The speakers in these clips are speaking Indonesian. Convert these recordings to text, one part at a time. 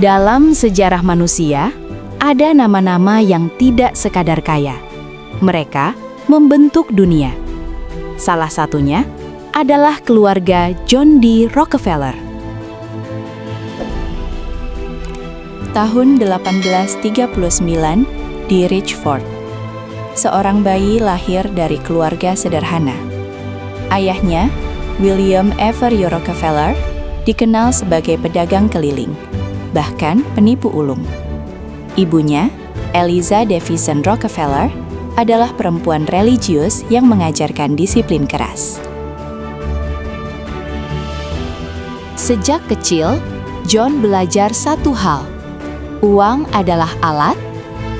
Dalam sejarah manusia, ada nama-nama yang tidak sekadar kaya. Mereka membentuk dunia. Salah satunya adalah keluarga John D. Rockefeller. Tahun 1839 di Richford, seorang bayi lahir dari keluarga sederhana. Ayahnya, William Avery Rockefeller, dikenal sebagai pedagang keliling, bahkan penipu ulung. Ibunya, Eliza Davison Rockefeller, adalah perempuan religius yang mengajarkan disiplin keras. Sejak kecil, John belajar satu hal: uang adalah alat,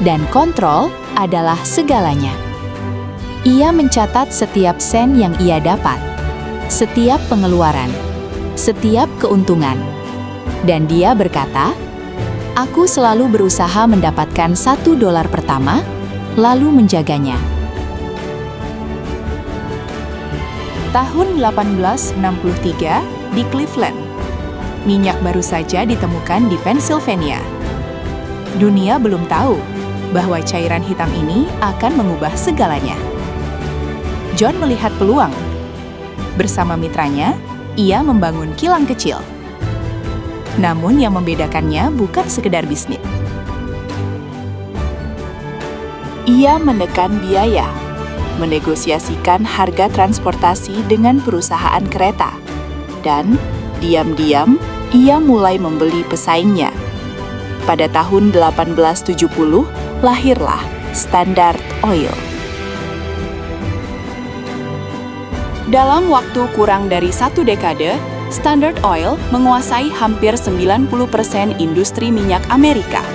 dan kontrol adalah segalanya. Ia mencatat setiap sen yang ia dapat, setiap pengeluaran, setiap keuntungan. Dan dia berkata, "Aku selalu berusaha mendapatkan $1 pertama, lalu menjaganya." Tahun 1863 di Cleveland, minyak baru saja ditemukan di Pennsylvania. Dunia belum tahu bahwa cairan hitam ini akan mengubah segalanya. John melihat peluang. Bersama mitranya, ia membangun kilang kecil. Namun yang membedakannya bukan sekedar bisnis. Ia menekan biaya, menegosiasikan harga transportasi dengan perusahaan kereta, dan diam-diam ia mulai membeli pesaingnya. Pada tahun 1870, lahirlah Standard Oil. Dalam waktu kurang dari 1 dekade, Standard Oil menguasai hampir 90% industri minyak Amerika.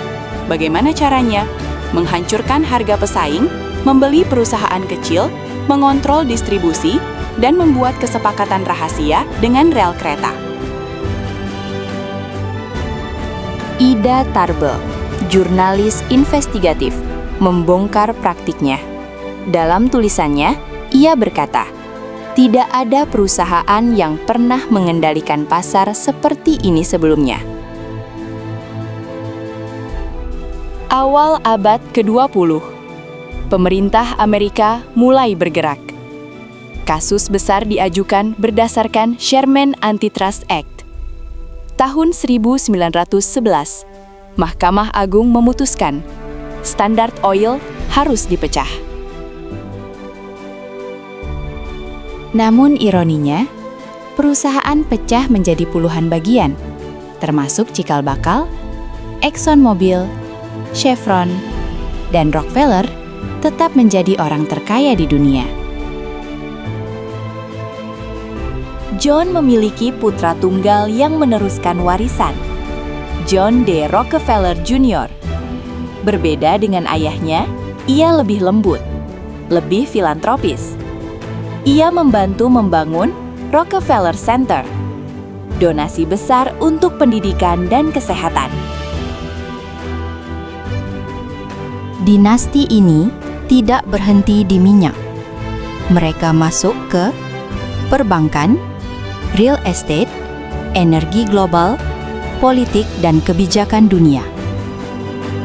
Bagaimana caranya? Menghancurkan harga pesaing, membeli perusahaan kecil, mengontrol distribusi, dan membuat kesepakatan rahasia dengan rel kereta. Ida Tarbell, jurnalis investigatif, membongkar praktiknya. Dalam tulisannya, ia berkata, "Tidak ada perusahaan yang pernah mengendalikan pasar seperti ini sebelumnya." Awal abad ke-20, pemerintah Amerika mulai bergerak. Kasus besar diajukan berdasarkan Sherman Antitrust Act. Tahun 1911, Mahkamah Agung memutuskan Standard Oil harus dipecah. Namun ironinya, perusahaan pecah menjadi puluhan bagian, termasuk cikal bakal, ExxonMobil, Chevron, dan Rockefeller tetap menjadi orang terkaya di dunia. John memiliki putra tunggal yang meneruskan warisan, John D. Rockefeller Jr. Berbeda dengan ayahnya, ia lebih lembut, lebih filantropis. Ia membantu membangun Rockefeller Center, donasi besar untuk pendidikan dan kesehatan. Dinasti ini tidak berhenti di minyak. Mereka masuk ke perbankan, real estate, energi global, politik, dan kebijakan dunia.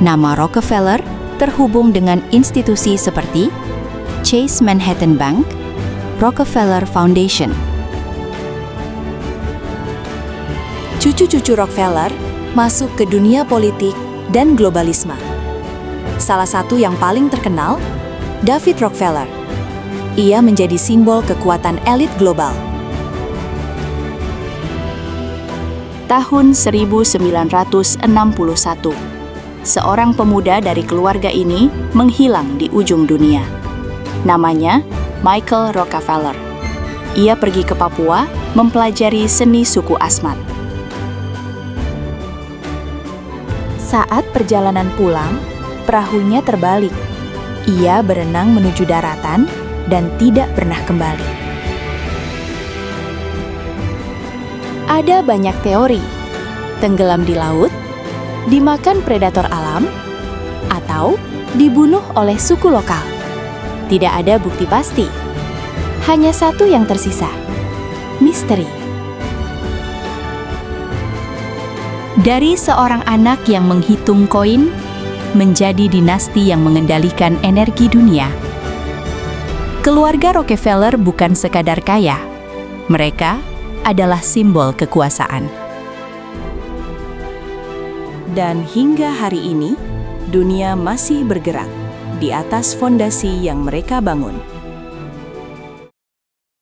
Nama Rockefeller terhubung dengan institusi seperti Chase Manhattan Bank, Rockefeller Foundation. Cucu-cucu Rockefeller masuk ke dunia politik dan globalisme. Salah satu yang paling terkenal, David Rockefeller. Ia menjadi simbol kekuatan elit global. Tahun 1961, seorang pemuda dari keluarga ini menghilang di ujung dunia. Namanya Michael Rockefeller. Ia pergi ke Papua mempelajari seni suku Asmat. Saat perjalanan pulang, perahunya terbalik. Ia berenang menuju daratan dan tidak pernah kembali. Ada banyak teori, tenggelam di laut, dimakan predator alam, atau dibunuh oleh suku lokal. Tidak ada bukti pasti. Hanya satu yang tersisa, misteri. Dari seorang anak yang menghitung koin, menjadi dinasti yang mengendalikan energi dunia. Keluarga Rockefeller bukan sekadar kaya, mereka adalah simbol kekuasaan. Dan hingga hari ini, dunia masih bergerak di atas fondasi yang mereka bangun.